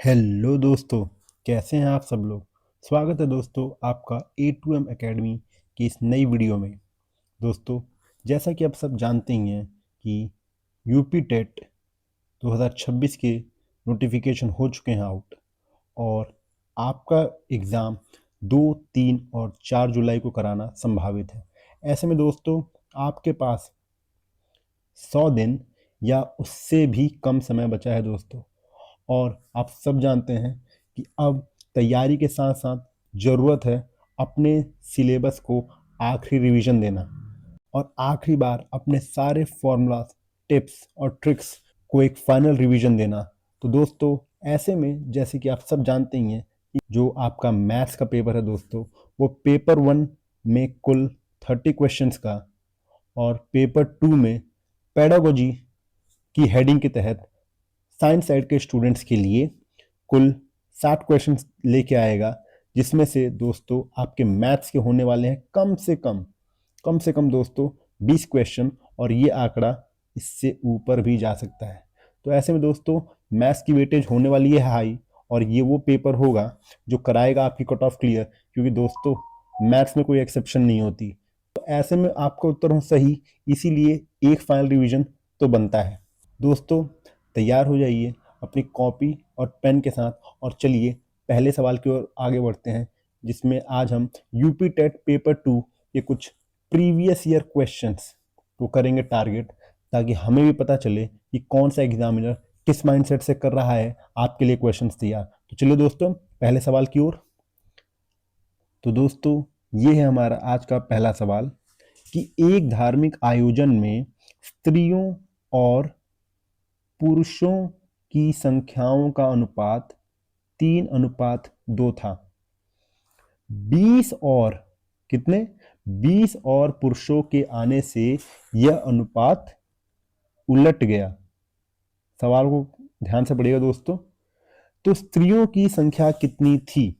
Hello दोस्तों, कैसे हैं आप सब लोग। स्वागत है दोस्तों आपका A2M एकेडमी की इस नई वीडियो में। दोस्तों, जैसा कि आप सब जानते ही हैं कि यूपी टेट 2026 के नोटिफिकेशन हो चुके हैं आउट, और आपका एग्ज़ाम 2, 3 और 4 जुलाई को कराना संभावित है। ऐसे में दोस्तों, आपके पास 100 दिन या उससे भी कम समय बचा है दोस्तों। और आप सब जानते हैं कि अब तैयारी के साथ साथ ज़रूरत है अपने सिलेबस को आखिरी रिवीजन देना और आखिरी बार अपने सारे फॉर्मूलाज, टिप्स और ट्रिक्स को एक फाइनल रिवीजन देना। तो दोस्तों, ऐसे में जैसे कि आप सब जानते ही हैं कि जो आपका मैथ्स का पेपर है दोस्तों, वो पेपर 1 में कुल 30 क्वेश्चंस का और पेपर 2 में पेडागोजी की हेडिंग के तहत साइंस साइड के स्टूडेंट्स के लिए कुल 60 क्वेश्चंस लेके आएगा, जिसमें से दोस्तों आपके मैथ्स के होने वाले हैं कम से कम दोस्तों 20 क्वेश्चन, और ये आंकड़ा इससे ऊपर भी जा सकता है। तो ऐसे में दोस्तों मैथ्स की वेटेज होने वाली है हाई, और ये वो पेपर होगा जो कराएगा आपकी कट ऑफ क्लियर, क्योंकि दोस्तों मैथ्स में कोई एक्सेप्शन नहीं होती। तो ऐसे में आपका उत्तर हो सही, इसीलिए एक फाइनल रिवीजन तो बनता है। दोस्तों, तैयार हो जाइए अपनी कॉपी और पेन के साथ, और चलिए पहले सवाल की ओर आगे बढ़ते हैं, जिसमें आज हम यूपी टेट पेपर 2 के कुछ प्रीवियस ईयर क्वेश्चंस को करेंगे टारगेट, ताकि हमें भी पता चले कि कौन सा एग्जामिनर किस माइंडसेट से कर रहा है आपके लिए क्वेश्चंस तैयार। तो चलिए दोस्तों पहले सवाल की ओर। तो दोस्तों, ये है हमारा आज का पहला सवाल कि एक धार्मिक आयोजन में स्त्रियों और पुरुषों की संख्याओं का अनुपात 3:2 था। 20 और कितने 20 और पुरुषों के आने से यह अनुपात उलट गया। सवाल को ध्यान से पढ़िएगा दोस्तों। तो स्त्रियों की संख्या कितनी थी?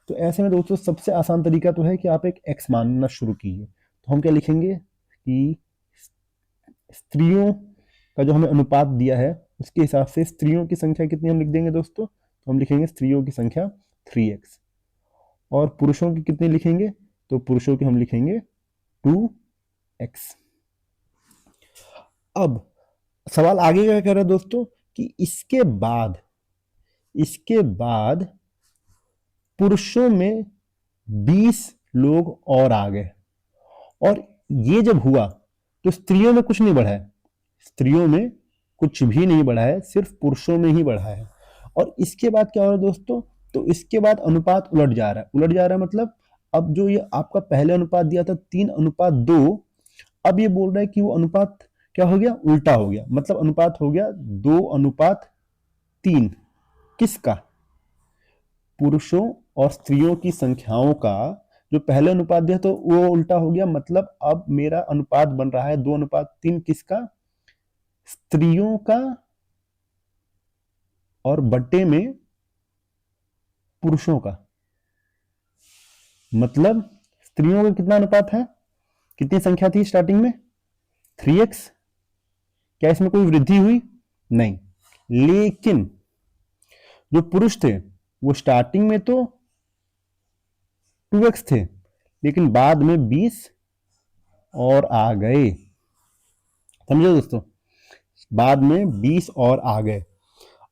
तो ऐसे में दोस्तों सबसे आसान तरीका तो है कि आप एक एक्स मानना शुरू कीजिए। तो हम क्या लिखेंगे कि स्त्रियों का जो हमें अनुपात दिया है उसके हिसाब से स्त्रियों की संख्या कितनी हम लिख देंगे दोस्तों। तो हम लिखेंगे स्त्रियों की संख्या 3x, और पुरुषों की कितनी लिखेंगे? तो पुरुषों की हम लिखेंगे 2x। अब सवाल आगे क्या कह रहा है दोस्तों कि इसके बाद पुरुषों में 20 लोग और आ गए, और ये जब हुआ तो स्त्रियों में कुछ नहीं बढ़ा है, स्त्रियों में कुछ भी नहीं बढ़ा है, सिर्फ पुरुषों में ही बढ़ा है। और इसके बाद क्या हो रहा है दोस्तों? तो इसके बाद अनुपात उलट जा रहा है मतलब अब जो ये आपका पहले अनुपात दिया था 3:2, अब ये बोल रहा है कि वो अनुपात क्या हो गया? उल्टा हो गया। मतलब अनुपात हो गया 2:3। किसका? पुरुषों और स्त्रियों की संख्याओं का। जो पहले अनुपात दिया तो वो उल्टा हो गया, मतलब अब मेरा अनुपात बन रहा है 2:3। किसका? स्त्रियों का, और बट्टे में पुरुषों का। मतलब स्त्रियों का कितना अनुपात है? कितनी संख्या थी स्टार्टिंग में? 3x। क्या इसमें कोई वृद्धि हुई? नहीं। लेकिन जो पुरुष थे वो स्टार्टिंग में तो 2x थे, लेकिन बाद में 20 और आ गए। समझे दोस्तों? बाद में 20 और आ गए।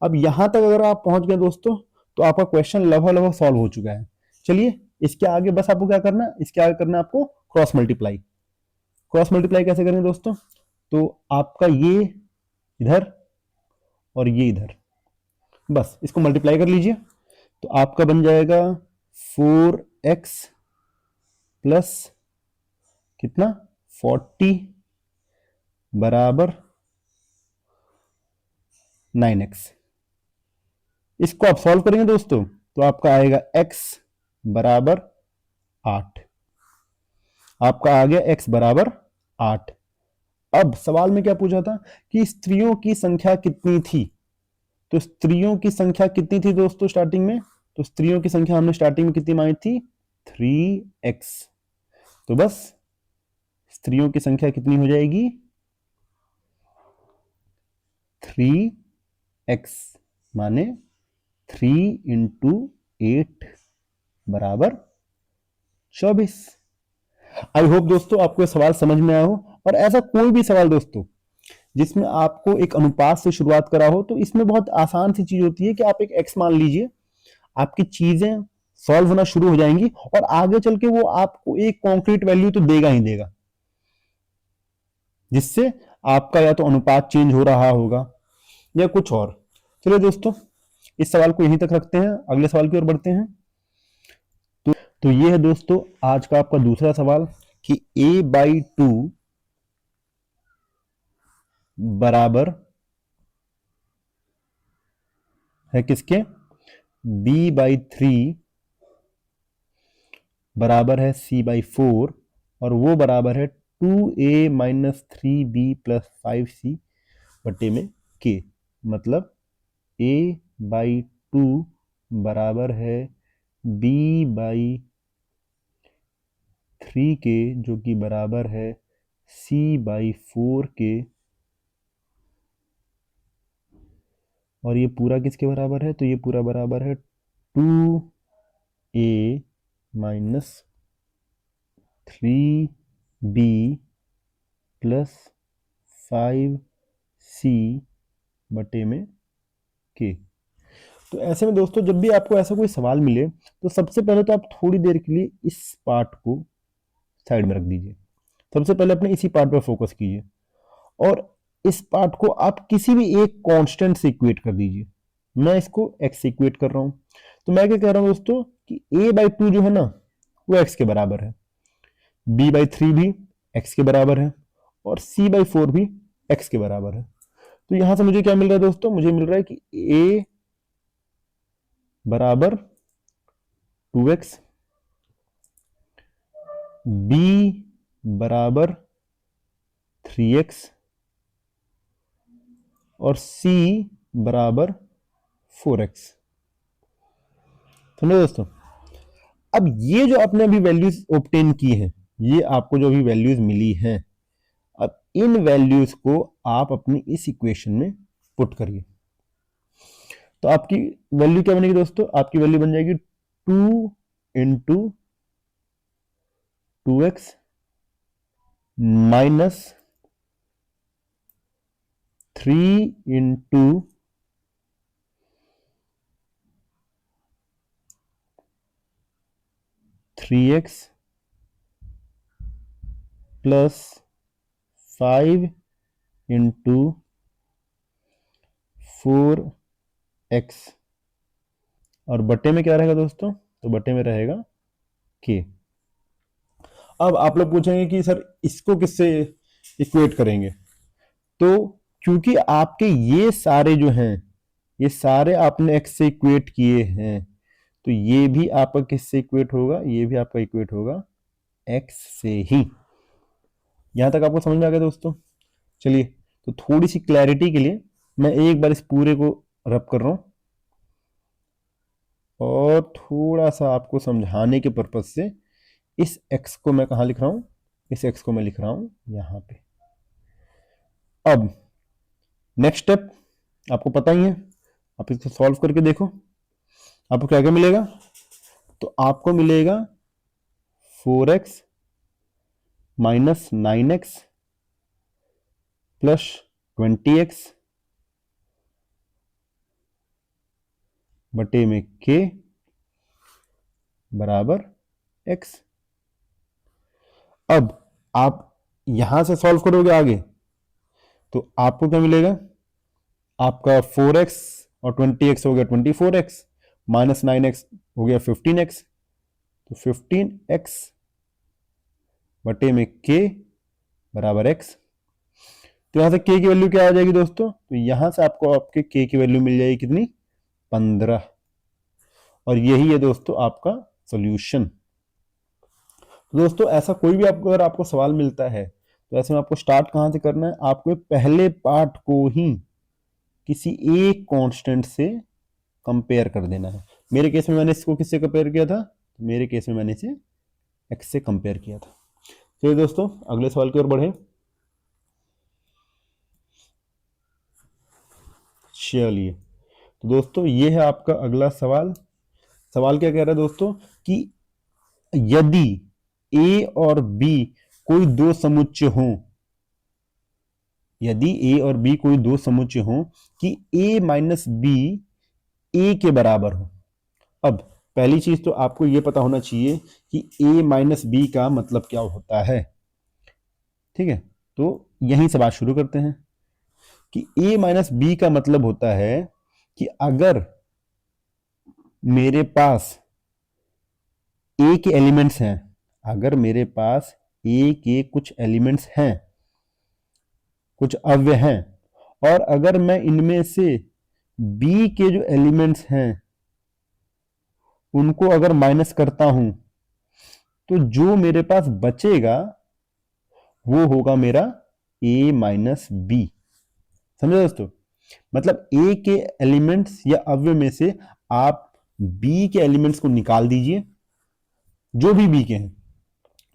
अब यहां तक अगर आप पहुंच गए दोस्तों, तो आपका क्वेश्चन लगभग लगभग सॉल्व हो चुका है। चलिए इसके आगे बस आपको क्या करना है, इसके आगे करना है आपको क्रॉस मल्टीप्लाई। क्रॉस मल्टीप्लाई कैसे करेंगे दोस्तों? तो आपका ये इधर और ये इधर, बस इसको मल्टीप्लाई कर लीजिए। तो आपका बन जाएगा 4x प्लस कितना 40 बराबर 9x। इसको आप सॉल्व करेंगे दोस्तों तो आपका आएगा x बराबर 8। आपका आ गया x बराबर 8। अब सवाल में क्या पूछा था कि स्त्रियों की संख्या कितनी थी? तो स्त्रियों की संख्या कितनी थी दोस्तों स्टार्टिंग में? तो स्त्रियों की संख्या हमने स्टार्टिंग में कितनी मानी थी? 3x। तो बस स्त्रियों की संख्या कितनी हो जाएगी? 3x माने 3 इंटू 8 बराबर 24। आई होप दोस्तों आपको सवाल समझ में आया हो। और ऐसा कोई भी सवाल दोस्तों जिसमें आपको एक अनुपात से शुरुआत करा हो, तो इसमें बहुत आसान सी चीज होती है कि आप एक एक्स मान लीजिए, आपकी चीजें सॉल्व होना शुरू हो जाएंगी और आगे चल के वो आपको एक कॉन्क्रीट वैल्यू तो देगा ही देगा, जिससे आपका या तो अनुपात चेंज हो रहा होगा या कुछ और। चलिए दोस्तों, इस सवाल को यहीं तक रखते हैं, अगले सवाल की ओर बढ़ते हैं। तो ये है दोस्तों आज का आपका दूसरा सवाल कि a/2 बराबर है किसके, b/3 बराबर है c/4 और वो बराबर है 2a minus 3b plus 5c बटे में k। मतलब a/2 बराबर है b/3 के, जो कि बराबर है c/4 के, और ये पूरा किसके बराबर है, तो ये पूरा बराबर है 2a minus 3b plus 5c बटे में k। तो ऐसे में दोस्तों जब भी आपको ऐसा कोई सवाल मिले, तो सबसे पहले तो आप थोड़ी देर के लिए इस पार्ट को साइड में रख दीजिए। सबसे पहले अपने इसी पार्ट पर फोकस कीजिए और इस पार्ट को आप किसी भी एक कांस्टेंट से इक्वेट कर दीजिए। मैं इसको x से इक्वेट कर रहा हूं, तो मैं क्या कह रहा हूं दोस्तों कि a/2 जो है ना वो x के बराबर है, b/3 भी x के बराबर है और c/4 भी x के बराबर है। तो यहां से मुझे क्या मिल रहा है दोस्तों, मुझे मिल रहा है कि a बराबर 2x, b बराबर 3x और c बराबर 4x। समझे दोस्तों। अब ये जो आपने अभी वैल्यूज ऑब्टेन की हैं, ये आपको जो अभी वैल्यूज मिली हैं, अब इन वैल्यूज को आप अपनी इस इक्वेशन में पुट करिए। तो आपकी वैल्यू क्या बनेगी दोस्तों, आपकी वैल्यू बन जाएगी 2 into 2x minus 3 into 3x plus 5 into 4x और बटे में क्या रहेगा दोस्तों, तो बटे में रहेगा k। अब आप लोग पूछेंगे कि सर इसको किससे इक्वेट करेंगे, तो क्योंकि आपके ये सारे जो हैं, ये सारे आपने x से इक्वेट किए हैं, तो ये भी आपका किससे इक्वेट होगा, ये भी आपका इक्वेट होगा x से ही। यहां तक आपको समझ में आ गया दोस्तों। चलिए, तो थोड़ी सी क्लैरिटी के लिए मैं एक बार इस पूरे को रब कर रहा हूं और थोड़ा सा आपको समझाने के पर्पज से इस x को मैं कहां लिख रहा हूं, इस x को मैं लिख रहा हूं यहां पे। अब नेक्स्ट स्टेप आपको पता ही है, आप इसको सॉल्व करके देखो आपको क्या क्या मिलेगा। तो आपको मिलेगा 4x minus 9x plus 20x बटे में k बराबर x। अब आप यहां से सॉल्व करोगे आगे, तो आपको क्या मिलेगा, आपका 4x और 20x हो गया 24x माइनस 9x हो गया 15x, तो 15x बटे में k बराबर x। तो यहां से k की वैल्यू क्या आ जाएगी दोस्तों, तो यहां से आपको आपके k की वैल्यू मिल जाएगी कितनी, 15। और यही है दोस्तों आपका सॉल्यूशन। तो दोस्तों ऐसा कोई भी आपको अगर आपको सवाल मिलता है, तो ऐसे में आपको स्टार्ट कहां से करना है, आपको पहले पार्ट को ही किसी एक कांस्टेंट से कंपेयर कर देना है। मेरे केस में मैंने इसको किससे कंपेयर किया था, मेरे केस में मैंने इसे x से कंपेयर किया था। चलिए दोस्तों अगले सवाल की ओर बढ़े। चलिए, तो दोस्तों ये है आपका अगला सवाल। सवाल क्या कह रहा है दोस्तों कि यदि ए और बी कोई दो समुच्चय हों, यदि ए और बी कोई दो समुच्चय हों कि ए माइनस बी ए के बराबर हो। अब पहली चीज तो आपको यह पता होना चाहिए कि ए माइनस बी का मतलब क्या होता है। ठीक है, तो यहीं से बात शुरू करते हैं कि ए माइनस बी का मतलब होता है कि अगर मेरे पास ए के एलिमेंट्स हैं, अगर मेरे पास ए के कुछ एलिमेंट्स हैं, कुछ अव्यय हैं, और अगर मैं इनमें से बी के जो एलिमेंट्स हैं उनको अगर माइनस करता हूं, तो जो मेरे पास बचेगा वो होगा मेरा ए माइनस बी। समझे दोस्तों? मतलब ए के एलिमेंट्स या अव्यय में से आप बी के एलिमेंट्स को निकाल दीजिए, जो भी बी के हैं,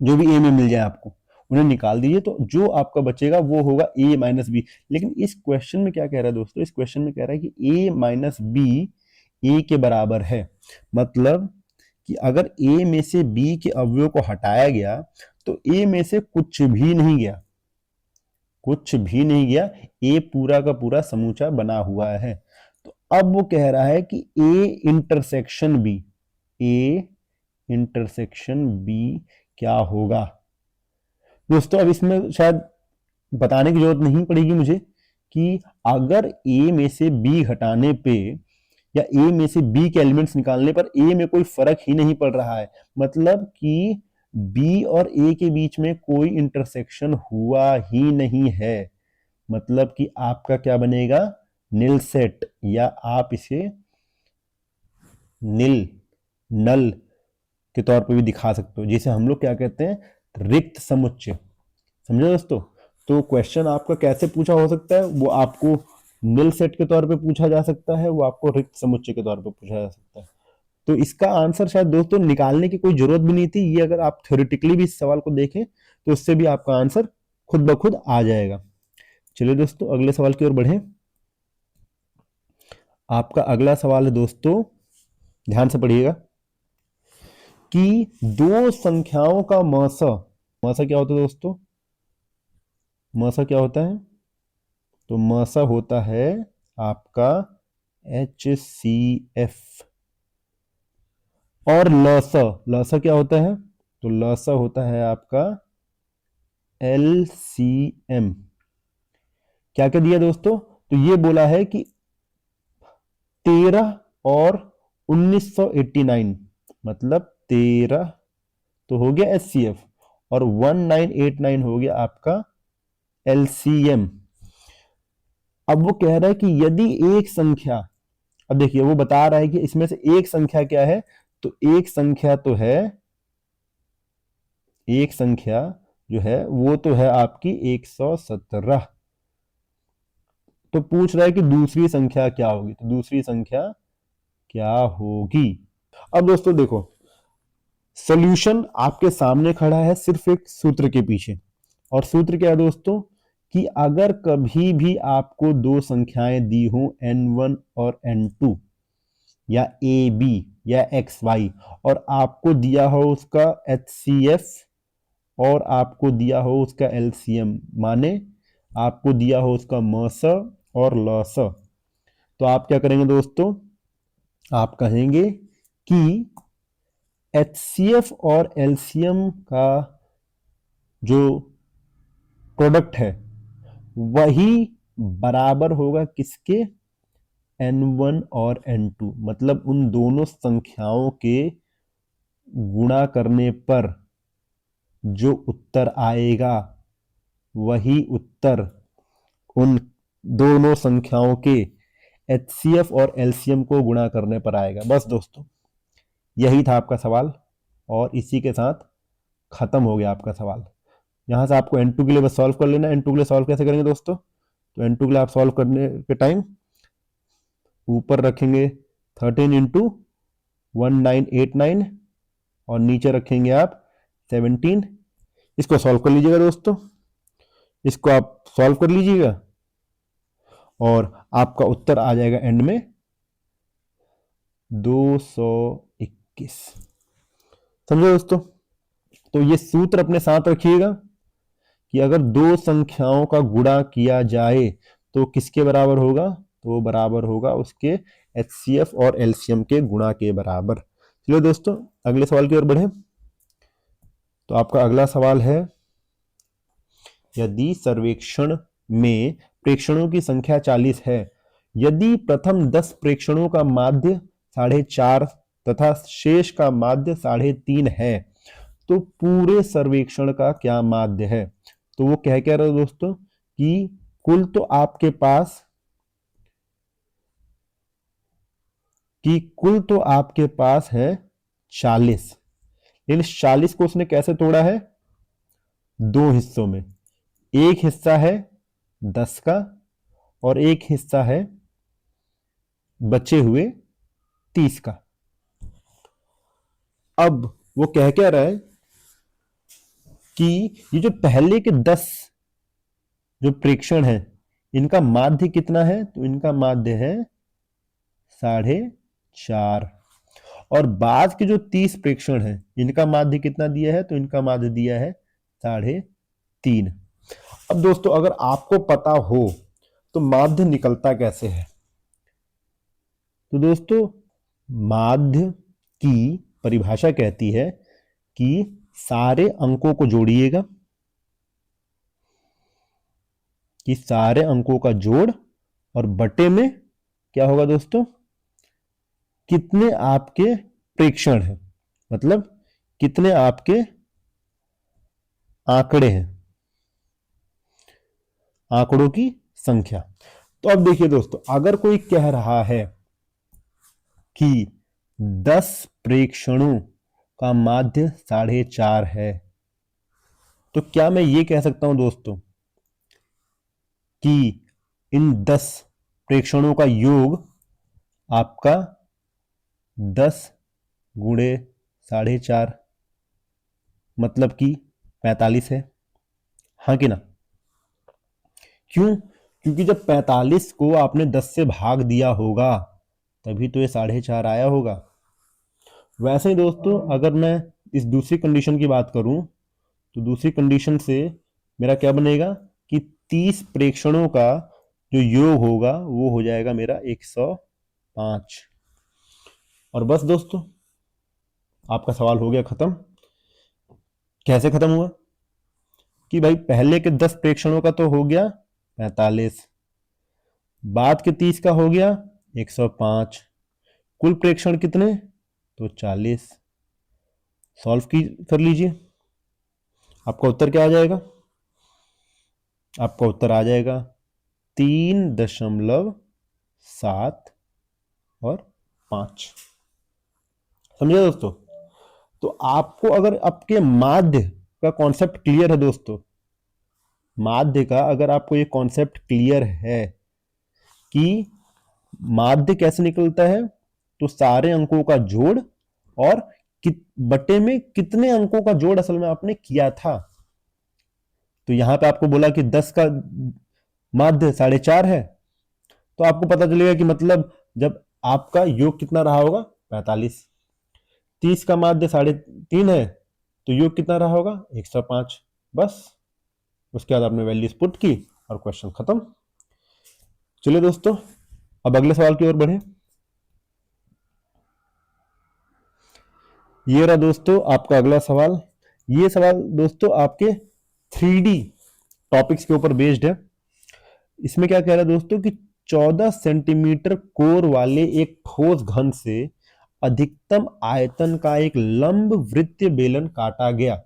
जो भी ए में मिल जाए आपको उन्हें निकाल दीजिए, तो जो आपका बचेगा वो होगा ए माइनस बी। लेकिन इस क्वेश्चन में क्या कह रहा है दोस्तों? इस क्वेश्चन में कह रहा है कि ए माइनस बी ए के बराबर है। मतलब कि अगर ए में से बी के अवयव को हटाया गया तो ए में से कुछ भी नहीं गया, कुछ भी नहीं गया, ए पूरा का पूरा समूचा बना हुआ है। तो अब वो कह रहा है कि A intersection B, A intersection B क्या होगा। दोस्तों अब इसमें शायद बताने की जरूरत नहीं पड़ेगी मुझे कि अगर ए में से बी हटाने पे या ए में से बी के एलिमेंट्स निकालने पर ए में कोई फर्क ही नहीं पड़ रहा है, मतलब कि बी और ए के बीच में कोई इंटरसेक्शन हुआ ही नहीं है, मतलब कि आपका क्या बनेगा? निल सेट, या आप इसे निल, नल के तौर पे भी दिखा सकते हो, जिसे हम लोग क्या कहते हैं? रिक्त समुच्चय। समझे दोस्तों? तो क्वेश्चन आपका कैसे पूछा हो सकता है? वो आपको निल सेट के तौर पे पूछा जा सकता है, वो आपको रिक्त समुच्चय के तौर पे पूछा जा सकता है। तो इसका आंसर शायद दोस्तों निकालने की कोई जरूरत भी नहीं थी। ये अगर आप थ्योरेटिकली भी इस सवाल को देखें तो इससे भी आपका आंसर खुद ब खुद आ जाएगा। चलिए दोस्तों अगले सवाल की ओर बढ़ें। आपका अगला सवाल है दोस्तों, ध्यान से पढ़िएगा, कि दो संख्याओं का मसा, मसा क्या होता है दोस्तों? मसा क्या होता है? तो मसा होता है आपका HCF। और लसा, लसा क्या होता है? तो लसा होता है आपका LCM। क्या क्या दिया दोस्तों? तो ये बोला है कि 13 और 1989, मतलब 13 तो हो गया HCF और 1989 हो गया आपका LCM। अब वो कह रहा है कि यदि एक संख्या, अब देखिए वो बता रहा है कि इसमें से एक संख्या क्या है, तो एक संख्या तो है, एक संख्या जो है वो तो है आपकी 117। तो पूछ रहा है कि दूसरी संख्या क्या होगी, तो दूसरी संख्या क्या होगी। अब दोस्तों देखो, सॉल्यूशन आपके सामने खड़ा है सिर्फ एक सूत्र के पीछे, और सूत्र क्या है दोस्तों? कि अगर कभी भी आपको दो संख्याएं दी हो n1 और n2, या ए बी या एक्स वाई, और आपको दिया हो उसका HCF और आपको दिया हो उसका LCM, माने आपको दिया हो उसका मस और लस, तो आप क्या करेंगे दोस्तों? आप कहेंगे कि HCF और LCM का जो प्रोडक्ट है वही बराबर होगा किसके? n1 और n2, मतलब उन दोनों संख्याओं के गुणा करने पर जो उत्तर आएगा वही उत्तर उन दोनों संख्याओं के HCF और LCM को गुणा करने पर आएगा। बस दोस्तों यही था आपका सवाल, और इसी के साथ खत्म हो गया आपका सवाल। यहां से आपको n2 के लिए बस सॉल्व कर लेना। n2 के लिए सॉल्व कैसे करेंगे दोस्तों? तो n2 के लिए आप सॉल्व करने के टाइम ऊपर रखेंगे 13 इंटू 1989 और नीचे रखेंगे आप 17। इसको सॉल्व कर लीजिएगा दोस्तों, इसको आप सॉल्व कर लीजिएगा और आपका उत्तर आ जाएगा एंड में 221। समझो दोस्तों। तो ये सूत्र अपने साथ रखिएगा कि अगर दो संख्याओं का गुणा किया जाए तो किसके बराबर होगा, तो वो बराबर होगा उसके एचसीएफ और एलसीएम के गुणा के बराबर। चलो दोस्तों अगले सवाल की ओर बढ़े। तो आपका अगला सवाल है, यदि सर्वेक्षण में प्रेक्षणों की संख्या 40 है, यदि प्रथम 10 प्रेक्षणों का माध्य 4.5 तथा शेष का माध्य 3.5 है, तो पूरे सर्वेक्षण का क्या माध्य है। तो वो कह रहे हो दोस्तों कि कुल तो आपके पास है 40, लेकिन 40 को उसने कैसे तोड़ा है, दो हिस्सों में। एक हिस्सा है 10 का और एक हिस्सा है बचे हुए 30 का। अब वो कह क्या रहा है कि ये जो पहले के 10 जो प्रेक्षण है इनका माध्य कितना है, तो इनका माध्य है 4.5, और बाद के जो 30 प्रेक्षण है इनका माध्य कितना दिया है, तो इनका माध्य दिया है 3.5। अब दोस्तों अगर आपको पता हो तो माध्य निकलता कैसे है, तो दोस्तों माध्य की परिभाषा कहती है कि सारे अंकों को जोड़िएगा, कि सारे अंकों का जोड़ और बटे में क्या होगा दोस्तों, कितने आपके प्रेक्षण हैं, मतलब कितने आपके आंकड़े हैं, आंकड़ों की संख्या। तो अब देखिए दोस्तों, अगर कोई कह रहा है कि 10 प्रेक्षणों का माध्य 4.5 है, तो क्या मैं ये कह सकता हूं दोस्तों कि इन 10 प्रेक्षणों का योग आपका 10 गुणे 4.5 मतलब कि 45 है, हाँ कि ना। क्यों, क्योंकि जब 45 को आपने 10 से भाग दिया होगा तभी तो ये 4.5 आया होगा। वैसे ही दोस्तों अगर मैं इस दूसरी कंडीशन की बात करूं तो दूसरी कंडीशन से मेरा क्या बनेगा कि 30 प्रेक्षणों का जो योग होगा वो हो जाएगा मेरा 105। और बस दोस्तों आपका सवाल हो गया खत्म। कैसे खत्म हुआ कि भाई पहले के 10 प्रेक्षणों का तो हो गया 45, बाद के 30 का हो गया 105, कुल प्रेक्षण कितने, तो 40। सॉल्व कर लीजिए, आपका उत्तर क्या आ जाएगा, आपका उत्तर आ जाएगा 3.7 और 5। समझे दोस्तों। तो आपको अगर आपके माध्य का कॉन्सेप्ट क्लियर है दोस्तों, माध्य का अगर आपको ये कॉन्सेप्ट क्लियर है कि माध्य कैसे निकलता है, तो सारे अंकों का जोड़ और बटे में कितने अंकों का जोड़ असल में आपने किया था। तो यहां पे आपको बोला कि 10 का माध्य 4.5 है, तो आपको पता चलेगा कि मतलब जब आपका योग कितना रहा होगा 45, 30 का माध्य 3.5 है तो योग कितना रहा होगा 105। बस उसके बाद आपने वैल्यूज पुट की और क्वेश्चन खत्म। चलिए दोस्तों अब अगले सवाल की ओर बढ़े। ये रहा दोस्तों आपका अगला सवाल। ये सवाल दोस्तों आपके 3D टॉपिक्स के ऊपर बेस्ड है। इसमें क्या कह रहा है दोस्तों कि 14 सेंटीमीटर कोर वाले एक ठोस घन से अधिकतम आयतन का एक लंब वृत्तीय बेलन काटा गया,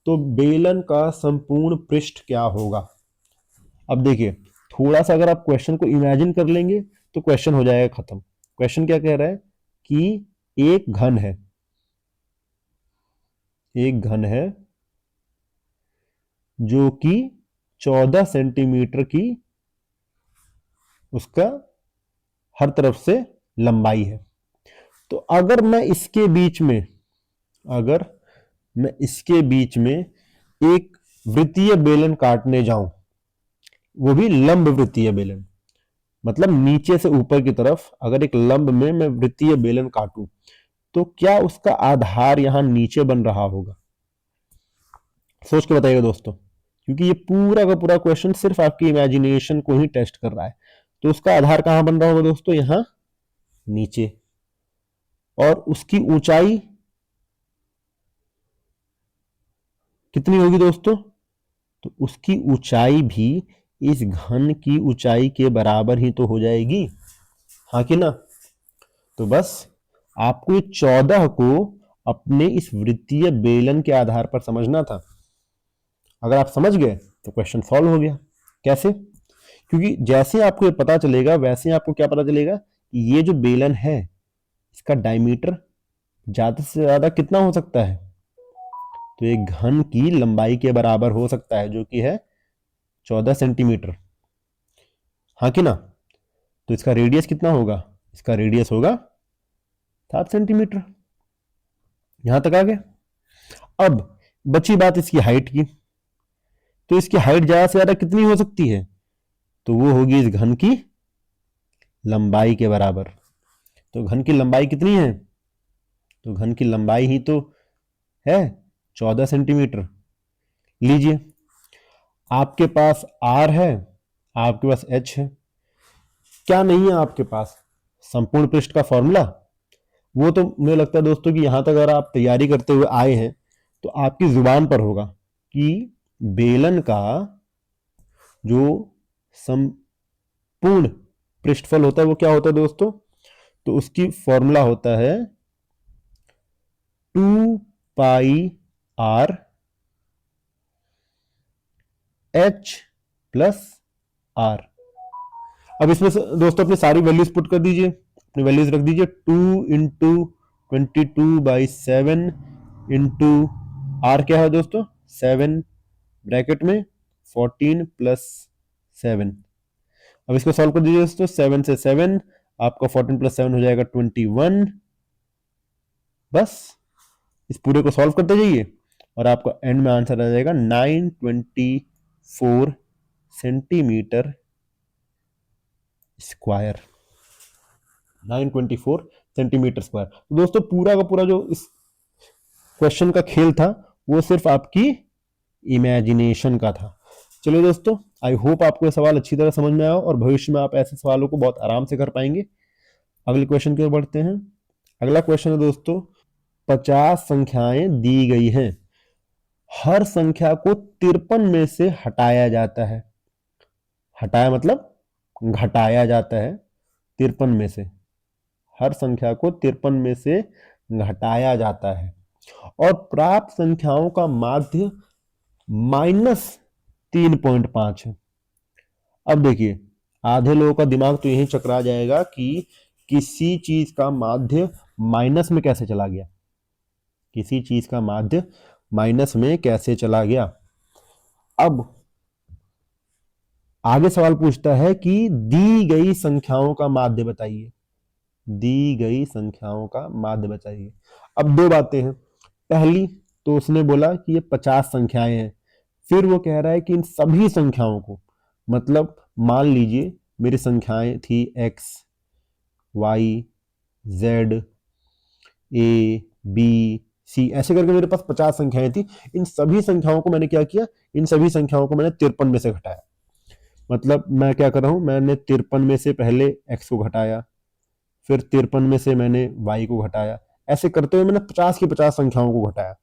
तो बेलन का संपूर्ण पृष्ठ क्या होगा। अब देखिए थोड़ा सा अगर आप क्वेश्चन को इमेजिन कर लेंगे तो क्वेश्चन हो जाएगा खत्म। क्वेश्चन क्या कह रहा है कि एक घन है, एक घन है जो कि 14 सेंटीमीटर की उसका हर तरफ से लंबाई है। तो अगर मैं इसके बीच में एक वृत्तीय बेलन काटने जाऊं, वो भी लंब वृत्तीय बेलन, मतलब नीचे से ऊपर की तरफ अगर एक लंब में मैं वृत्तीय बेलन काटूं तो क्या उसका आधार यहां नीचे बन रहा होगा? सोच के बताइएगा दोस्तों, क्योंकि ये पूरा का पूरा क्वेश्चन सिर्फ आपकी इमेजिनेशन को ही टेस्ट कर रहा है। तो उसका आधार कहां बन रहा होगा दोस्तों? यहां नीचे। और उसकी ऊंचाई कितनी होगी दोस्तों? तो उसकी ऊंचाई भी इस घन की ऊंचाई के बराबर ही तो हो जाएगी, हाँ कि ना? तो बस आपको 14 को अपने इस वृत्तीय बेलन के आधार पर समझना था। अगर आप समझ गए तो क्वेश्चन सॉल्व हो गया। कैसे? क्योंकि जैसे आपको ये पता चलेगा वैसे आपको क्या पता चलेगा कि ये जो बेलन है इसका डायमीटर ज्यादा से ज्यादा कितना हो सकता है? तो एक घन की लंबाई के बराबर हो सकता है, जो कि है 14 सेंटीमीटर, हाँ कि ना? तो इसका रेडियस कितना होगा? इसका रेडियस होगा 7 सेंटीमीटर। यहां तक आ गया। अब बची बात इसकी हाइट की। तो इसकी हाइट ज्यादा से ज्यादा कितनी हो सकती है? तो वो होगी इस घन की लंबाई के बराबर। तो घन की लंबाई कितनी है? तो घन की लंबाई ही तो है 14 सेंटीमीटर। लीजिए, आपके पास आर है, आपके पास एच है, क्या नहीं है आपके पास? संपूर्ण पृष्ठ का फॉर्मूला। वो तो मुझे लगता है दोस्तों कि यहां तक अगर आप तैयारी करते हुए आए हैं तो आपकी जुबान पर होगा कि बेलन का जो संपूर्ण पृष्ठफल होता है वो क्या होता है दोस्तों? तो उसकी फॉर्मूला होता है 2πr h प्लस r। अब इसमें दोस्तों अपनी सारी वैल्यूज पुट कर दीजिए, अपनी वैल्यूज रख दीजिए। 2 × 22/7 इंटू r क्या है दोस्तों? 7 ब्रैकेट में 14 + 7। अब इसको सॉल्व कर दीजिए दोस्तों। 7 से 7 आपका 14 + 7 हो जाएगा 21। बस इस पूरे को सॉल्व करते जाइए और आपका एंड में आंसर आ जाएगा 924 सेंटीमीटर स्क्वायर। 924 centimetre square. तो दोस्तों पूरा का पूरा जो इस क्वेश्चन का खेल था वो सिर्फ आपकी इमेजिनेशन का था। चलिए दोस्तों, आई होप आपको ये सवाल अच्छी तरह समझ में आया और भविष्य में आप ऐसे सवालों को बहुत आराम से कर पाएंगे। अगले क्वेश्चन की ओर बढ़ते हैं। अगला क्वेश्चन है दोस्तों, 50 संख्याएं दी गई हैं, हर संख्या को 53 में से हटाया जाता है। हटाया मतलब घटाया जाता है 53 में से। हर संख्या को 53 में से घटाया जाता है और प्राप्त संख्याओं का माध्य -3.5 है। अब देखिए, आधे लोगों का दिमाग तो यही चकरा जाएगा कि किसी चीज का माध्य माइनस में कैसे चला गया, किसी चीज का माध्य माइनस में कैसे चला गया। अब आगे सवाल पूछता है कि दी गई संख्याओं का माध्य बताइए। दी गई संख्याओं का माध्य बताइए। अब दो बातें हैं। पहली तो उसने बोला कि ये 50 संख्याएं हैं, फिर वो कह रहा है कि इन सभी संख्याओं को, मतलब मान लीजिए मेरी संख्याएं थी x y z a b c, ऐसे करके मेरे पास 50 संख्याएं थी। इन सभी संख्याओं को मैंने क्या किया? इन सभी संख्याओं को मैंने 53 में से घटाया। मतलब मैं क्या कर रहा हूं, मैंने 53 में से पहले x को घटाया, फिर 53 में से मैंने y को घटाया। ऐसे करते हुए मैंने 50 की 50 संख्याओं को घटाया।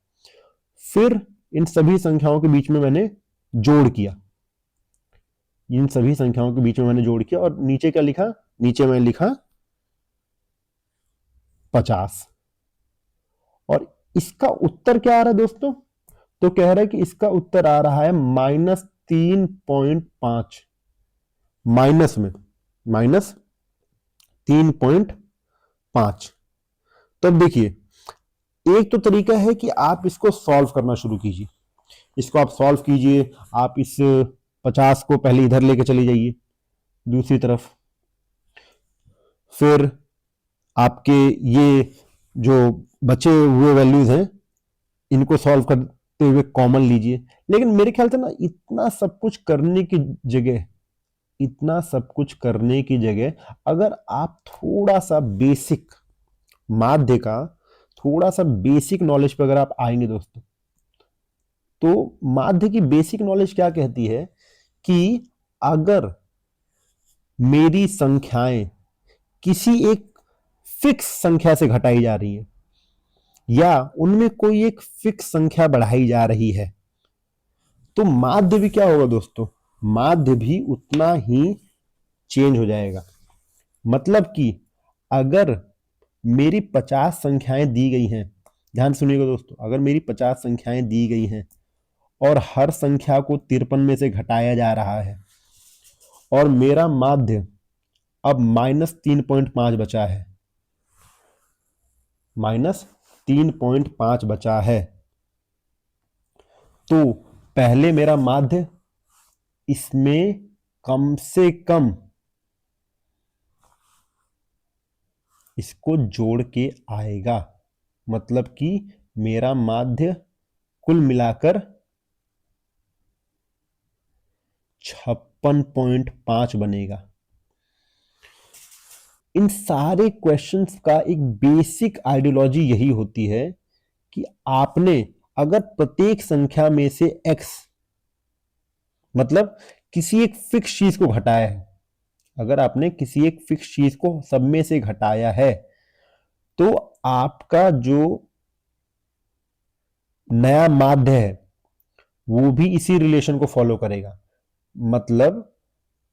फिर इन सभी संख्याओं के बीच में मैंने जोड़ किया। इन सभी संख्याओं के बीच में मैंने जोड़ किया और नीचे क्या लिखा? नीचे मैंने लिखा 50। और इसका उत्तर क्या आ रहा है दोस्तों? तो कह रहा है कि इसका उत्तर आ रहा है -3.5। माइनस में -3.5। तो अब देखिए, एक तो तरीका है कि आप इसको सॉल्व करना शुरू कीजिए। इसको आप सॉल्व कीजिए, आप इस 50 को पहले इधर लेके चले जाइए दूसरी तरफ, फिर आपके ये जो बचे हुए वैल्यूज हैं इनको सॉल्व करते हुए कॉमन लीजिए। लेकिन मेरे ख्याल से ना इतना सब कुछ करने की जगह इतना सब कुछ करने की जगह अगर आप थोड़ा सा बेसिक माध्य का थोड़ा सा बेसिक नॉलेज पर अगर आप आएंगे दोस्तों, तो माध्य की बेसिक नॉलेज क्या कहती है कि अगर मेरी संख्याएं किसी एक फिक्स संख्या से घटाई जा रही है या उनमें कोई एक फिक्स संख्या बढ़ाई जा रही है, तो माध्य भी क्या होगा दोस्तों, माध्य भी उतना ही चेंज हो जाएगा। मतलब कि अगर मेरी 50 संख्याएं दी गई हैं, ध्यान सुनिएगा दोस्तों, अगर मेरी 50 संख्याएं दी गई हैं और हर संख्या को 53 में से घटाया जा रहा है और मेरा माध्य अब -3.5 बचा है, -3.5 बचा है, तो पहले मेरा माध्य इसमें कम से कम इसको जोड़ के आएगा। मतलब कि मेरा माध्य कुल मिलाकर 56.5 बनेगा। इन सारे क्वेश्चंस का एक बेसिक आइडियोलॉजी यही होती है कि आपने अगर प्रत्येक संख्या में से x मतलब किसी एक फिक्स चीज को घटाया है, अगर आपने किसी एक फिक्स चीज को सब में से घटाया है, तो आपका जो नया माध्य है वो भी इसी रिलेशन को फॉलो करेगा। मतलब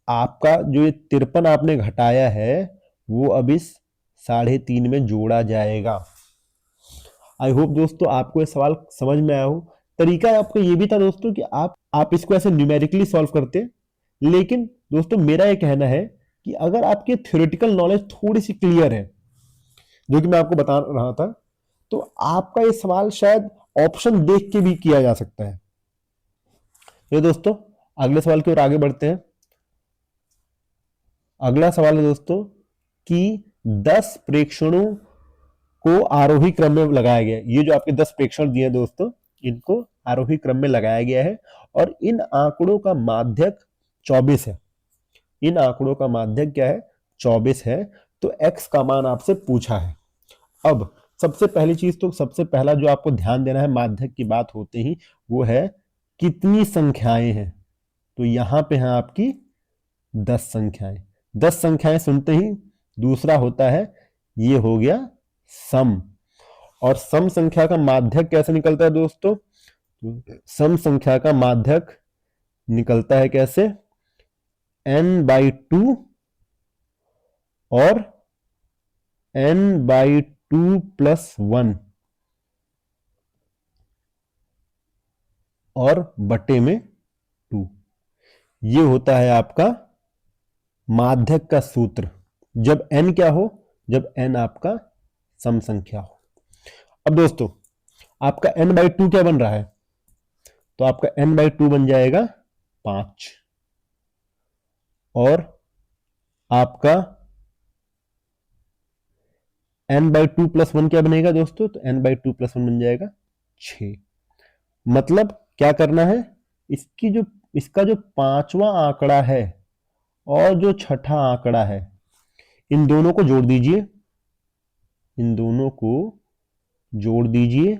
आपका जो ये 53 आपने घटाया है वो अब इस 3.5 में जोड़ा जाएगा। आई होप दोस्तों आपको ये सवाल समझ में आया हो। तरीका आपका ये भी था दोस्तों कि आप इसको ऐसे न्यूमेरिकली सॉल्व करते, लेकिन दोस्तों मेरा ये कहना है कि अगर आपकी थ्योरेटिकल नॉलेज थोड़ी सी क्लियर है, जो कि मैं आपको बता रहा था, तो आपका ये सवाल शायद ऑप्शन देख के भी किया जा सकता है। ये दोस्तों अगले सवाल की ओर आगे बढ़ते हैं। अगला सवाल है दोस्तों कि 10 प्रेक्षणों को आरोही क्रम में लगाया गया है। ये जो आपके 10 प्रेक्षण दिए दोस्तों, इनको आरोही क्रम में लगाया गया है और इन आंकड़ों का माध्यक 24 है। इन आंकड़ों का माध्यक क्या है, 24 है। तो x का मान आपसे पूछा है। अब सबसे पहली चीज, तो सबसे पहला जो आपको ध्यान देना है माध्यक की बात होते ही, वो है कितनी संख्याएं हैं। तो यहां पे है आपकी 10 संख्याएं। 10 संख्याएं सुनते ही दूसरा होता है, ये हो गया सम। और सम संख्या का माध्यक कैसे निकलता है दोस्तों, सम संख्या का माध्यक निकलता है कैसे, n/2 और n/2 + 1 और बटे में 2। ये होता है आपका माध्यक का सूत्र जब n क्या हो, जब n आपका सम संख्या हो। अब दोस्तों आपका n/2 क्या बन रहा है, तो आपका n/2 बन जाएगा 5 और आपका n/2 + 1 क्या बनेगा दोस्तों, तो n/2 + 1 बन जाएगा 6। मतलब क्या करना है, इसका जो पांचवा आंकड़ा है और जो छठा आंकड़ा है, इन दोनों को जोड़ दीजिए, इन दोनों को जोड़ दीजिए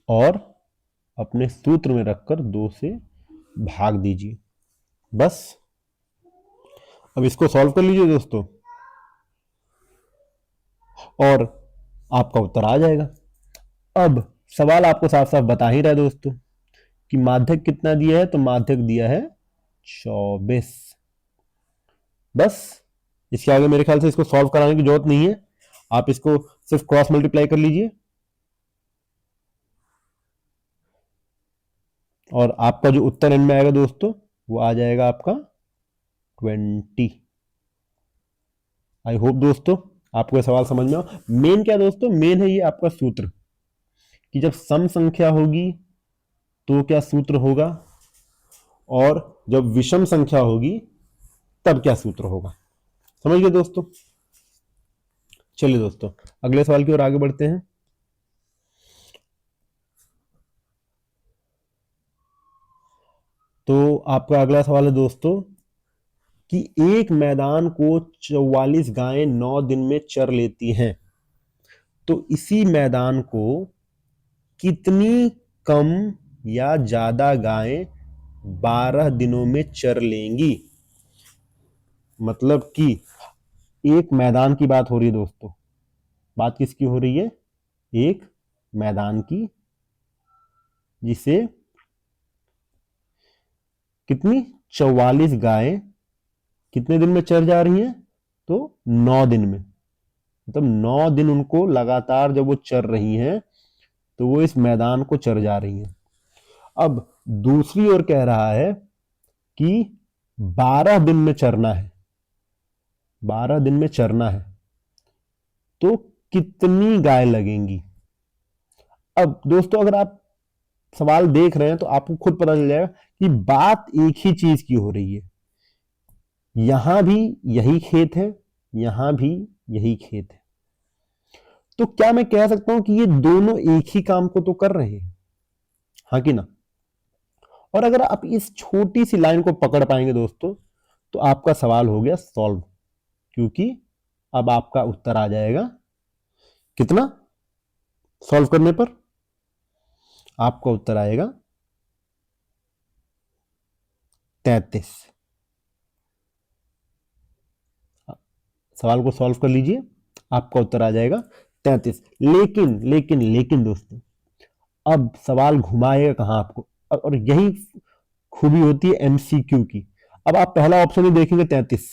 और अपने सूत्र में रखकर 2 से भाग दीजिए। बस अब इसको सॉल्व कर लीजिए दोस्तों और आपका उत्तर आ जाएगा। अब सवाल आपको साफ साफ बता ही रहा है दोस्तों कि माध्यक कितना दिया है, तो माध्यक दिया है 24। बस इसके आगे मेरे ख्याल से इसको सॉल्व कराने की जरूरत नहीं है, आप इसको सिर्फ क्रॉस मल्टीप्लाई कर लीजिए और आपका जो उत्तर एंड में आएगा दोस्तों वो आ जाएगा आपका 20। आई होप दोस्तों आपको ये सवाल समझ में आओ। मेन क्या दोस्तों, मेन है ये आपका सूत्र कि जब सम संख्या होगी तो क्या सूत्र होगा और जब विषम संख्या होगी तब क्या सूत्र होगा। समझ गए दोस्तों। चलिए दोस्तों, अगले सवाल की ओर आगे बढ़ते हैं। तो आपका अगला सवाल है दोस्तों कि एक मैदान को 44 गायें 9 दिन में चर लेती हैं, तो इसी मैदान को कितनी कम या ज्यादा गायें 12 दिनों में चर लेंगी। मतलब कि एक मैदान की बात हो रही है दोस्तों। बात किसकी हो रही है? एक मैदान की, जिसे कितनी 44 गायें कितने दिन में चर जा रही हैं? तो 9 दिन में। मतलब 9 दिन उनको लगातार जब वो चर रही हैं तो वो इस मैदान को चर जा रही हैं। अब दूसरी ओर कह रहा है कि 12 दिन में चरना है, 12 दिन में चरना है, तो कितनी गाय लगेंगी। अब दोस्तों अगर आप सवाल देख रहे हैं तो आपको खुद पता चल जाएगा कि बात एक ही चीज की हो रही है। यहां भी यही खेत है, यहां भी यही खेत है, तो क्या मैं कह सकता हूं कि ये दोनों एक ही काम को तो कर रहे हैं, हाँ कि ना। और अगर आप इस छोटी सी लाइन को पकड़ पाएंगे दोस्तों तो आपका सवाल हो गया सॉल्व, क्योंकि अब आपका उत्तर आ जाएगा कितना। सॉल्व करने पर आपका उत्तर आएगा 33। सवाल को सॉल्व कर लीजिए, आपका उत्तर आ जाएगा 33। लेकिन लेकिन लेकिन दोस्तों अब सवाल घुमाएगा कहां आपको, और यही खूबी होती है एमसीक्यू की। अब आप पहला ऑप्शन ही देखेंगे 33,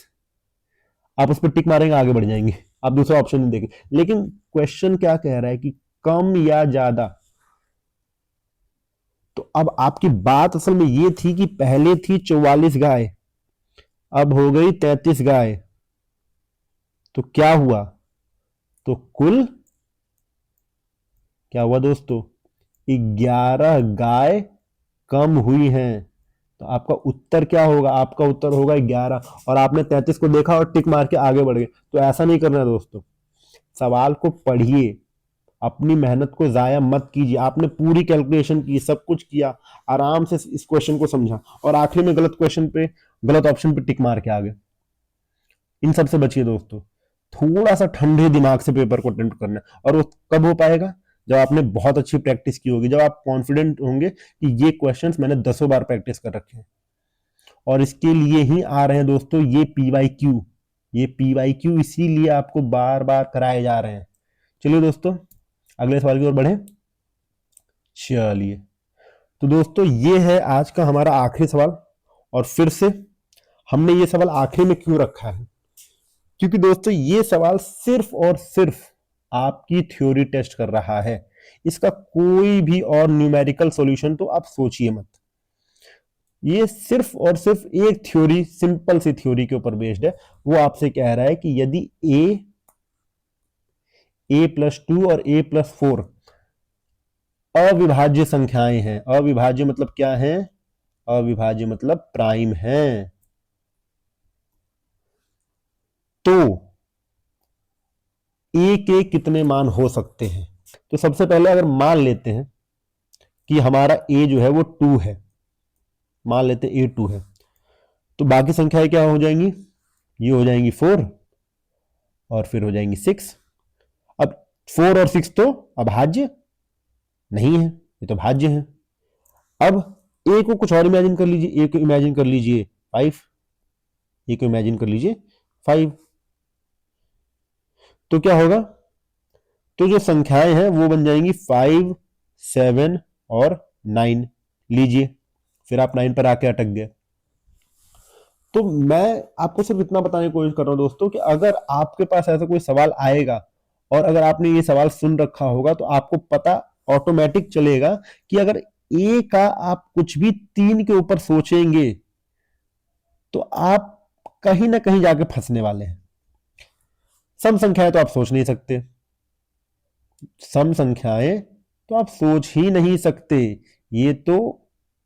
आप उस पर टिक मारेंगे, आगे बढ़ जाएंगे, आप दूसरा ऑप्शन नहीं देखेंगे। लेकिन क्वेश्चन क्या कह रहा है कि कम या ज्यादा। तो अब आपकी बात असल में ये थी कि पहले थी 44 गाय, अब हो गई 33 गाय, तो क्या हुआ? तो कुल क्या हुआ दोस्तों? 11 गाय कम हुई हैं। तो आपका उत्तर क्या होगा? आपका उत्तर होगा 11, और आपने 33 को देखा और टिक मार के आगे बढ़ गए। तो ऐसा नहीं करना दोस्तों, सवाल को पढ़िए, अपनी मेहनत को जाया मत कीजिए। आपने पूरी कैलकुलेशन की, सब कुछ किया, आराम से इस क्वेश्चन को समझा, और आखिर में गलत क्वेश्चन पे, गलत ऑप्शन पे टिक मार के आ गए। इन सब से बचिए दोस्तों, थोड़ा सा ठंडे दिमाग से पेपर को अटेम्प्ट करना है। और वो कब हो पाएगा? जब आपने बहुत अच्छी प्रैक्टिस की होगी, जब आप कॉन्फिडेंट होंगे कि ये क्वेश्चंस मैंने 10 बार प्रैक्टिस कर रखे हैं। और इसके लिए ही आ रहे हैं दोस्तों ये पीवाईक्यू, ये पीवाईक्यू इसीलिए आपको बार बार कराए जा रहे हैं। चलिए दोस्तों अगले सवाल की ओर बढ़े। चलिए, तो दोस्तों ये है आज का हमारा आखिरी सवाल। और फिर से हमने ये सवाल आखिरी में क्यों रखा है? क्योंकि दोस्तों ये सवाल सिर्फ और सिर्फ आपकी थ्योरी टेस्ट कर रहा है। इसका कोई भी और न्यूमेरिकल सॉल्यूशन तो आप सोचिए मत। ये सिर्फ और सिर्फ एक थ्योरी, सिंपल सी थ्योरी के ऊपर बेस्ड है। वो आपसे कह रहा है कि यदि a+2 और a+4 अविभाज्य संख्याएं हैं, अविभाज्य मतलब क्या है? अविभाज्य मतलब प्राइम है, तो a के कितने मान हो सकते हैं? तो सबसे पहले अगर मान लेते हैं कि हमारा a जो है वो 2 है, मान लेते हैं a 2 है, तो बाकी संख्याएं क्या हो जाएंगी? ये हो जाएंगी 4, और फिर हो जाएंगी 6। अब 4 और 6 तो अभाज्य नहीं है, ये तो भाज्य है। अब a को कुछ और इमेजिन कर लीजिए, a को इमेजिन कर लीजिए 5, a को इमेजिन कर लीजिए 5, तो क्या होगा? तो जो संख्याएं हैं वो बन जाएंगी 5, 7 और 9। लीजिए, फिर आप 9 पर आके अटक गए। तो मैं आपको सिर्फ इतना बताने की कोशिश कर रहा हूं दोस्तों कि अगर आपके पास ऐसा कोई सवाल आएगा और अगर आपने ये सवाल सुन रखा होगा तो आपको पता ऑटोमेटिक चलेगा कि अगर ए का आप कुछ भी 3 के ऊपर सोचेंगे तो आप कहीं ना कहीं जाके फंसने वाले हैं। सम संख्याएं तो आप सोच नहीं सकते, सम संख्याएं तो आप सोच ही नहीं सकते, ये तो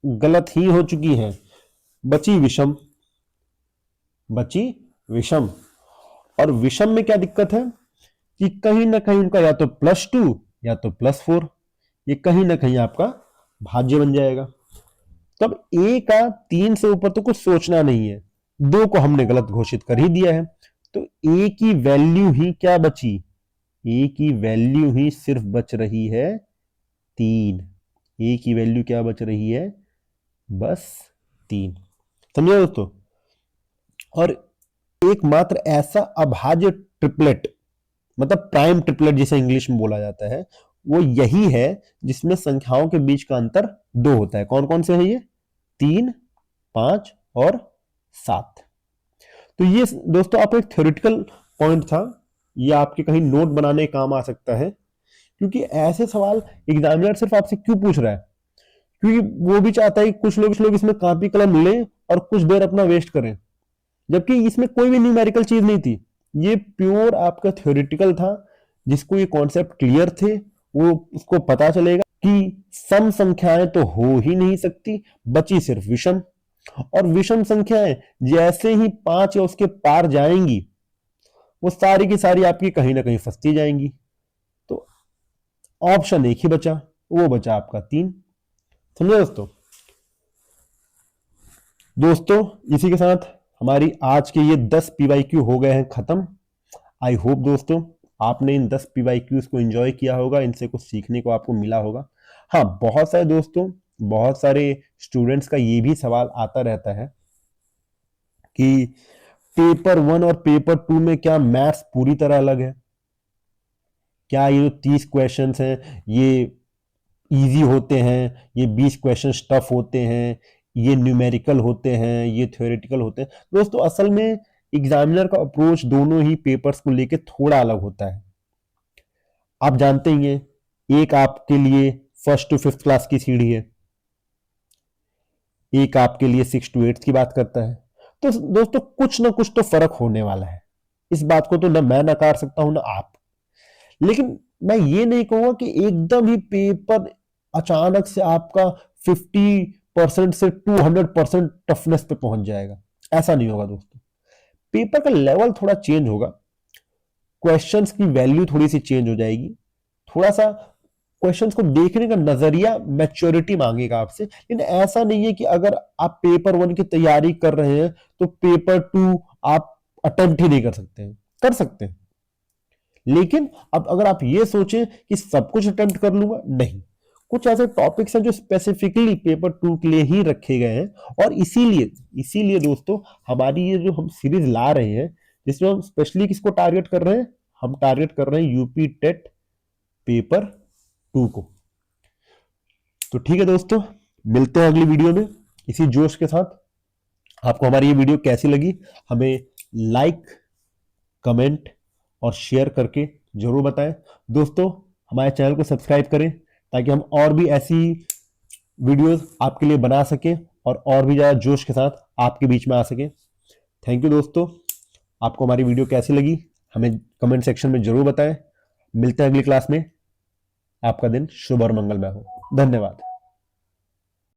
गलत ही हो चुकी है। बची विषम, बची विषम। और विषम में क्या दिक्कत है कि कहीं ना कहीं उनका या तो +2 या तो +4, ये कहीं ना कहीं आपका भाज्य बन जाएगा। तब ए का 3 से ऊपर तो कुछ सोचना नहीं है, 2 को हमने गलत घोषित कर ही दिया है, तो ए की वैल्यू ही क्या बची, ए की वैल्यू ही सिर्फ बच रही है 3। ए की वैल्यू क्या बच रही है, बस 3। समझे दोस्तों। और एकमात्र ऐसा अभाज्य ट्रिपलेट, मतलब प्राइम ट्रिपलेट जिसे इंग्लिश में बोला जाता है, वो यही है जिसमें संख्याओं के बीच का अंतर 2 होता है। कौन कौन से है ये, 3, 5 और 7। तो ये दोस्तों आपका एक थ्योरेटिकल पॉइंट था, ये आपके कहीं नोट बनाने का काम आ सकता है, क्योंकि ऐसे सवाल एग्जामिनर सिर्फ आपसे क्यों पूछ रहा है, क्योंकि वो भी चाहता है कि कुछ लोग इसमें कॉपी कलम लें और कुछ देर अपना वेस्ट करें, जबकि इसमें कोई भी न्यूमेरिकल चीज नहीं थी, ये प्योर आपका थ्योरेटिकल था। जिसको ये कॉन्सेप्ट क्लियर थे वो उसको पता चलेगा कि सम संख्याएं तो हो ही नहीं सकती, बची सिर्फ विषम, और विषम संख्याएं जैसे ही 5 या उसके पार जाएंगी वो सारी की सारी आपकी कहीं ना कहीं फंसती जाएंगी। तो ऑप्शन एक ही बचा, वो बचा आपका 3। समझे दोस्तों। दोस्तों इसी के साथ हमारी आज के ये 10 PYQ हो गए हैं खत्म। आई होप दोस्तों आपने इन 10 PYQs को एंजॉय किया होगा, इनसे कुछ सीखने को आपको मिला होगा। हाँ, बहुत सारे दोस्तों, बहुत सारे स्टूडेंट्स का ये भी सवाल आता रहता है कि पेपर 1 और पेपर 2 में क्या मैथ्स पूरी तरह अलग है, क्या ये जो 30 क्वेश्चंस हैं ये इजी होते हैं, ये 20 क्वेश्चन टफ होते हैं, ये न्यूमेरिकल होते हैं, ये थ्योरेटिकल होते हैं। दोस्तों असल में एग्जामिनर का अप्रोच दोनों ही पेपर्स को लेके थोड़ा अलग होता है। आप जानते ही हैं, एक आपके लिए 1st to 5th क्लास की सीढ़ी है, एक आपके लिए 6th to 8th की बात करता है। तो दोस्तों कुछ ना कुछ तो फर्क होने वाला है, इस बात को तो ना मैं नकार सकता हूं ना आप। लेकिन मैं ये नहीं कहूंगा कि एकदम ही पेपर अचानक से आपका 50% से 200% टफनेस पे पहुंच जाएगा, ऐसा नहीं होगा दोस्तों। पेपर का लेवल थोड़ा चेंज होगा, क्वेश्चंस की वैल्यू थोड़ी सी चेंज हो जाएगी, थोड़ा सा क्वेश्चंस को देखने का नजरिया मैच्योरिटी मांगेगा आपसे। लेकिन ऐसा नहीं है कि अगर आप पेपर 1 की तैयारी कर रहे हैं तो पेपर 2 आप अटेम्प्ट ही नहीं कर सकते हैं, कर सकते हैं। लेकिन अब अगर आप ये सोचें कि सब कुछ अटेम्प्ट कर लूंगा, नहीं, कुछ ऐसे टॉपिक्स हैं जो स्पेसिफिकली पेपर 2 के लिए ही रखे गए हैं। और इसीलिए इसीलिए दोस्तों हमारी ये जो हम सीरीज ला रहे हैं, जिसमें हम स्पेशली किसको टारगेट कर रहे हैं, हम टारगेट कर रहे हैं यूपी टेट पेपर 2 को। तो ठीक है दोस्तों, मिलते हैं अगली वीडियो में इसी जोश के साथ। आपको हमारी ये वीडियो कैसी लगी हमें लाइक, कमेंट और शेयर करके जरूर बताएं। दोस्तों हमारे चैनल को सब्सक्राइब करें ताकि हम और भी ऐसी वीडियोस आपके लिए बना सकें और भी ज़्यादा जोश के साथ आपके बीच में आ सकें। थैंक यू दोस्तों, आपको हमारी वीडियो कैसी लगी हमें कमेंट सेक्शन में जरूर बताएं। मिलते हैं अगली क्लास में, आपका दिन शुभ और मंगलमय हो। धन्यवाद।